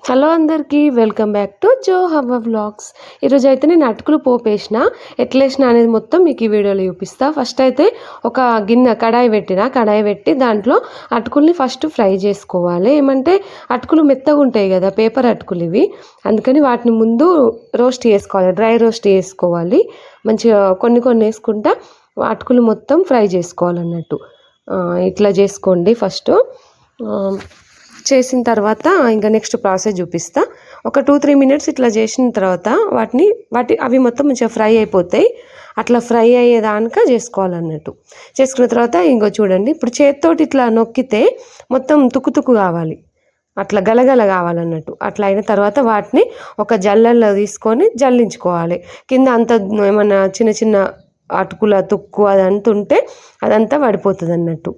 Hello అందరికీ welcome back to జో హవ్వ vlogs. ఈరోజు అయితే నేను అటుకులు పోపు వేసిన ఎట్లా వేసిన అనేది మొత్తం మీకు ఈ వీడియోలో చూపిస్తా. ఫస్ట్ అయితే ఒక గిన్నె కడాయి పెట్టి దాంట్లో అటుకుల్ని ఫస్ట్ ఫ్రై చేసుకోవాలి. ఏమంటే అటుకులు మెత్తగా ఉంటాయి కదా, పేపర్ అటుకులు ఇవి, అందుకని వాటిని ముందు రోస్ట్ చేసుకోవాలి, డ్రై రోస్ట్ చేసుకోవాలి. మంచిగా కొన్ని కొన్ని వేసుకుంటా అటుకులు మొత్తం ఫ్రై చేసుకోవాలన్నట్టు. ఇట్లా చేసుకోండి. ఫస్ట్ చేసిన తర్వాత ఇంకా నెక్స్ట్ ప్రాసెస్ చూపిస్తా. ఒక 2-3 మినిట్స్ ఇట్లా చేసిన తర్వాత అవి మొత్తం మంచిగా ఫ్రై అయిపోతాయి. అట్లా ఫ్రై అయ్యేదాకా చేసుకోవాలన్నట్టు. చేసుకున్న తర్వాత ఇంకో చూడండి, ఇప్పుడు చేతితోటి ఇట్లా నొక్కితే మొత్తం తుక్కు కావాలి, అట్లా గలగల కావాలన్నట్టు. అట్లా అయిన తర్వాత వాటిని ఒక జల్లెల్లో తీసుకొని జల్లించుకోవాలి. కింద అంత ఏమన్నా చిన్న చిన్న అటుకుల తుక్కు అదంతా ఉంటే అదంతా పడిపోతుంది అన్నట్టు.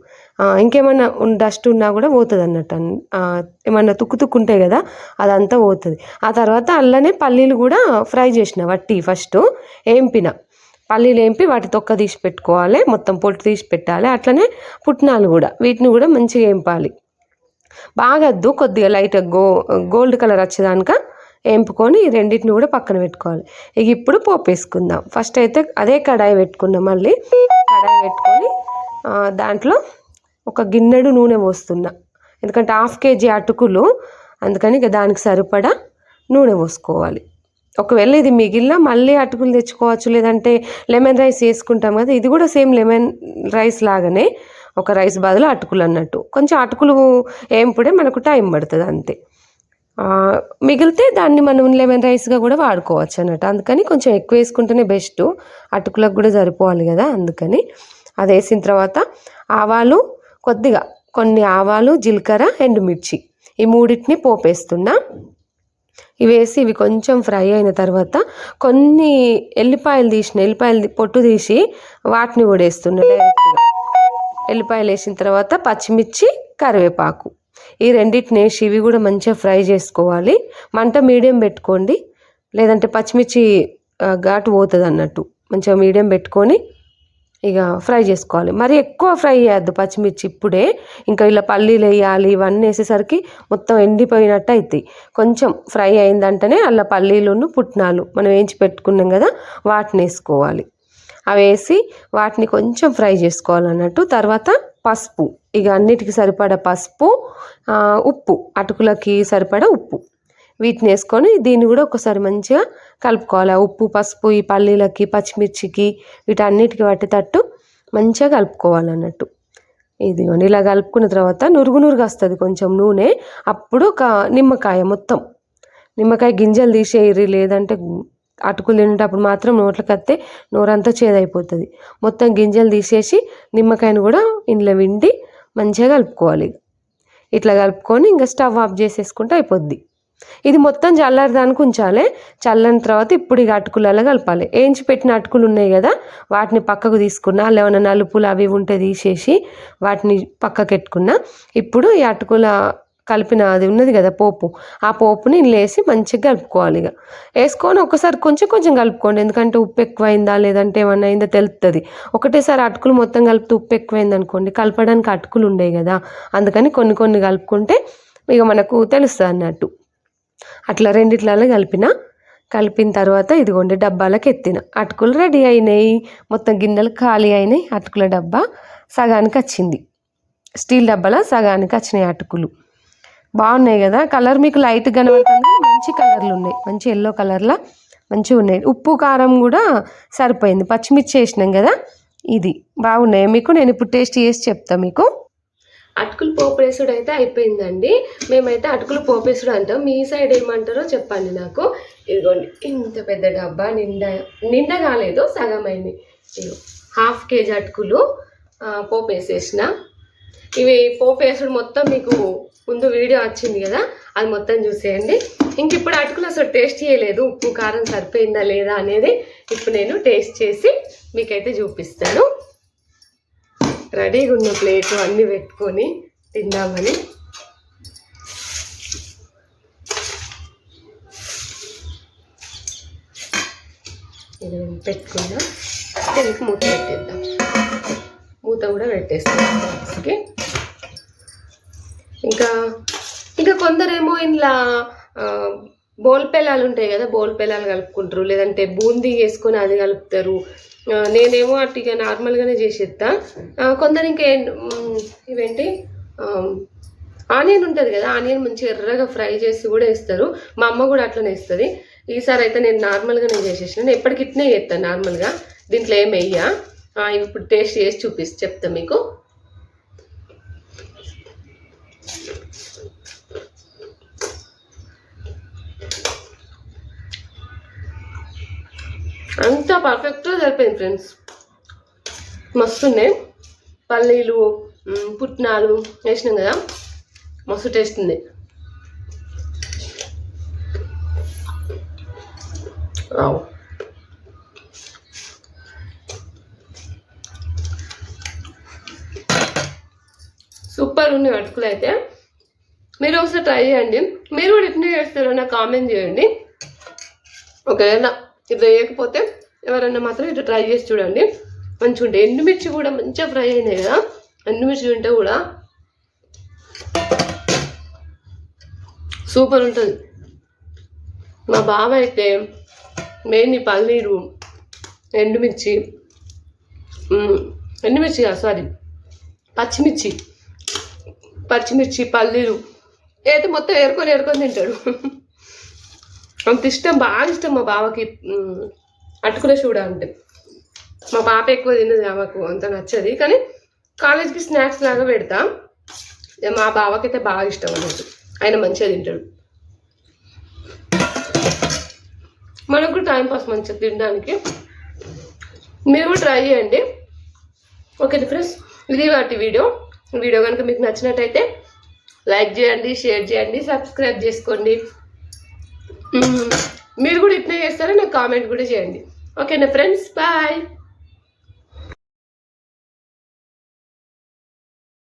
ఇంకేమన్నా డస్ట్ ఉన్నా కూడా పోతుంది అన్నట్టు. ఏమన్నా తుక్కు ఉంటాయి కదా, అదంతా పోతుంది. ఆ తర్వాత అల్లనే పల్లీలు కూడా ఫ్రై చేసిన ఫస్ట్ ఏంపిన పల్లీలు ఏంపి వాటి తొక్క తీసి పెట్టుకోవాలి, మొత్తం పొట్టు తీసి పెట్టాలి. అట్లనే పుట్నాలు కూడా, వీటిని కూడా మంచిగా ఏంపాలి. బాగద్దు, కొద్దిగా లైట్గా గోల్డ్ కలర్ వచ్చేదానిక ఏంపుకొని రెండింటిని కూడా పక్కన పెట్టుకోవాలి. ఇప్పుడు పోపు వేసుకుందాం. ఫస్ట్ అయితే అదే కడాయి పెట్టుకున్నాం. మళ్ళీ కడాయి పెట్టుకొని దాంట్లో ఒక గిన్నెడు నూనె పోస్తున్నా, ఎందుకంటే 1/2 kg అటుకులు, అందుకని ఇక దానికి సరిపడా నూనె పోసుకోవాలి. ఒకవేళ ఇది మిగిలిన మళ్ళీ అటుకులు తెచ్చుకోవచ్చు, లేదంటే లెమన్ రైస్ చేసుకుంటాం కదా, ఇది కూడా సేమ్ లెమన్ రైస్ లాగానే, ఒక రైస్ బదులు అటుకులు అన్నట్టు. కొంచెం అటుకులు ఏంపుడే మనకు టైం పడుతుంది అంతే. మిగిలితే దాన్ని మనం లెమన్ రైస్గా కూడా వాడుకోవచ్చు అన్నట్టు. అందుకని కొంచెం ఎక్కువ వేసుకుంటేనే బెస్ట్, అటుకులకు కూడా సరిపోవాలి కదా. అందుకని అది వేసిన తర్వాత ఆవాలు, కొన్ని ఆవాలు, జీలకర్ర, ఎండుమిర్చి, ఈ మూడింటిని పోపేస్తున్నా. ఇవి వేసి ఇవి కొంచెం ఫ్రై అయిన తర్వాత కొన్ని ఎల్లిపాయలు పొట్టు తీసి వాటిని కూడా వేస్తున్నా డైరెక్ట్గా. ఎల్లిపాయలు వేసిన తర్వాత పచ్చిమిర్చి, కరివేపాకు, ఈ రెండింటిని వేసి ఇవి కూడా మంచిగా ఫ్రై చేసుకోవాలి. మంట మీడియం పెట్టుకోండి, లేదంటే పచ్చిమిర్చి ఘాటు పోతుంది అన్నట్టు. మంచిగా మీడియం పెట్టుకొని ఇక ఫ్రై చేసుకోవాలి. మరి ఎక్కువ ఫ్రై చేయద్దు పచ్చిమిర్చి ఇప్పుడే, ఇంకా ఇలా పల్లీలు వేయాలి, ఇవన్నీ వేసేసరికి మొత్తం ఎండిపోయినట్టు అవుతాయి. కొంచెం ఫ్రై అయిందంటేనే అలా పల్లీలును పుట్నాలు మనం వేయించి పెట్టుకున్నాం కదా, వాటిని వేసుకోవాలి. అవి వేసి వాటిని కొంచెం ఫ్రై చేసుకోవాలన్నట్టు. తర్వాత పసుపు, ఇక అన్నిటికీ సరిపడా పసుపు, ఉప్పు, అటుకులకి సరిపడా ఉప్పు, వీటిని వేసుకొని దీన్ని కూడా ఒకసారి మంచిగా కలుపుకోవాలి. ఉప్పు పసుపు ఈ పల్లీలకి, పచ్చిమిర్చికి, వీటన్నిటికి పట్టేటట్టు మంచిగా కలుపుకోవాలన్నట్టు. ఇదిగోండి, ఇలా కలుపుకున్న తర్వాత నురుగుగా వస్తుంది కొంచెం నూనె. అప్పుడు ఒక నిమ్మకాయ గింజలు తీసేయరి, లేదంటే అటుకులు తినేటప్పుడు మాత్రం నోట్లకి వస్తే నోరంతా చేదైపోతుంది. మొత్తం గింజలు తీసేసి నిమ్మకాయను కూడా ఇందులో విండి మంచిగా కలుపుకోవాలి. ఇట్లా కలుపుకొని ఇంకా స్టవ్ ఆఫ్ చేసేసుకుంటే అయిపోద్ది. ఇది మొత్తం చల్లారడానికి ఉంచాలి. చల్లని తర్వాత ఇప్పుడు ఇక అటుకులలో కలపాలి. వేయించి పెట్టిన అటుకులు ఉన్నాయి కదా, వాటిని పక్కకు తీసుకున్నా, లేవన్నా నలుపులు అవి ఉంటే తీసేసి వాటిని పక్కకు పెట్టుకున్నా. ఇప్పుడు ఈ అటుకుల కలిపిన అది ఉన్నది కదా పోపు, ఆ పోపుని వేసి మంచిగా కలుపుకోవాలి. ఇక వేసుకొని ఒకసారి కొంచెం కలుపుకోండి, ఎందుకంటే ఉప్పు ఎక్కువైందా లేదంటే ఏమన్నా అయిందా తెలుస్తుంది. ఒకటేసారి అటుకులు మొత్తం కలిపితే ఉప్పు ఎక్కువైంది అనుకోండి, కలపడానికి అటుకులు ఉండేవి కదా, అందుకని కొన్ని కలుపుకుంటే ఇక మనకు తెలుస్తుంది అన్నట్టు. అట్లా రెండిట్లలో కలిపిన తర్వాత ఇదిగోండి డబ్బాలకు ఎత్తిన అటుకులు రెడీ అయినాయి. మొత్తం గిన్నెలు ఖాళీ అయినాయి. అటుకుల డబ్బా సగానికి వచ్చింది, స్టీల్ డబ్బాలో సగానికి వచ్చినాయి అటుకులు. బాగున్నాయి కదా, కలర్ మీకు లైట్ కనబడుతుంది, మంచి కలర్లు ఉన్నాయి, మంచి ఎల్లో కలర్లో మంచిగా ఉన్నాయి. ఉప్పు కారం కూడా సరిపోయింది, పచ్చిమిర్చి వేసినాం కదా, ఇది బాగున్నాయి. మీకు నేను ఇప్పుడు టేస్ట్ చేసి చెప్తాను. మీకు అటుకులు పోపేసుడు అయితే అయిపోయిందండి. మేమైతే అటుకులు పోపేసుడు అంటాం, మీ సైడ్ ఏమంటారో చెప్పండి నాకు. ఇదిగోండి ఇంత పెద్ద డబ్బా నిండా కాలేదు, సగం అయింది. 1/2 kg అటుకులు పోపేసేసిన. ఇవి పోపేసుడు మొత్తం మీకు ముందు వీడియో వచ్చింది కదా, అది మొత్తం చూసేయండి. ఇంక ఇప్పుడు అటుకులు అసలు టేస్ట్ చేయలేదు, ఉప్పు కారం సరిపోయిందా లేదా అనేది ఇప్పుడు నేను టేస్ట్ చేసి మీకైతే చూపిస్తాను. రెడీగా ఉన్న ప్లేట్లు అన్నీ పెట్టుకొని తిందామని. ఇది పెట్టుకున్నా, దీనికి మూత పెట్టేద్దాం. మూత కూడా పెట్టేస్తాం బాక్స్కి. ఇంకా కొందరేమో ఇంట్లో బోల్ పెళ్ళాలు ఉంటాయి కదా, బోల్ పెళ్ళాలు కలుపుకుంటారు, లేదంటే బూందీ వేసుకొని అది కలుపుతారు. నేనేమో అట్టిగా నార్మల్గానే చేసేస్తా. కొందరు ఇంకా ఇవేంటి ఆనియన్ ఉంటుంది కదా, ఆనియన్ మంచిగా ఎర్రగా ఫ్రై చేసి కూడా వేస్తారు. మా అమ్మ కూడా అట్లనే వేస్తుంది. ఈసారి అయితే నేను నార్మల్గానే చేసేసిన. నేను ఎప్పటికి ఇట్నే చేస్తాను నార్మల్గా, దీంట్లో ఏం వెయ్యా. ఇప్పుడు టేస్ట్ చేసి చెప్తా మీకు. అంతా పర్ఫెక్ట్గా సరిపోయింది ఫ్రెండ్స్, మస్తున్నాయి. పల్లీలు పుట్నాలు వేసినాం కదా, మస్తు టేస్ట్ ఉంది. సూపర్ ఉన్నాయి అటుకులు అయితే. మీరు ఒకసారి ట్రై చేయండి. మీరు కూడా ఎట్లా చేస్తారో నాకు కామెంట్ చేయండి. ఒకవేళ ఇట్లా వేయకపోతే ఎవరన్నా మాత్రం ఇట్లా ట్రై చేసి చూడండి, మంచిగా ఉంటాయి. ఎండుమిర్చి కూడా మంచిగా ఫ్రై అయినాయి కదా, ఎండుమిర్చి ఉంటే కూడా సూపర్ ఉంటుంది. మా బావ అయితే మెయిన్ ఈ పల్లీలు ఎండుమిర్చి సారీ పచ్చిమిర్చి పల్లీలు అయితే మొత్తం ఏరుకొని తింటాడు. అంత ఇష్టం, బాగా ఇష్టం మా బావకి అటుకుల చూడ అంటే. మా పాప ఎక్కువ తిన్నది, ఆమెకు అంత నచ్చది, కానీ కాలేజ్కి స్నాక్స్ లాగా పెడతా. మా బావకి అయితే బాగా ఇష్టం అన్నట్టు, ఆయన మంచిగా తింటాడు. మనకు కూడా టైంపాస్ మంచిగా తినడానికి. మీరు కూడా ట్రై చేయండి. ఓకే ఫ్రెండ్స్, ఇది వాటి వీడియో కనుక మీకు నచ్చినట్టయితే లైక్ చేయండి, షేర్ చేయండి, సబ్స్క్రైబ్ చేసుకోండి. మీరు కూడా ఇట్లా చేస్తారో నాకు కామెంట్ కూడా చేయండి. ఓకేనా ఫ్రెండ్స్, బాయ్.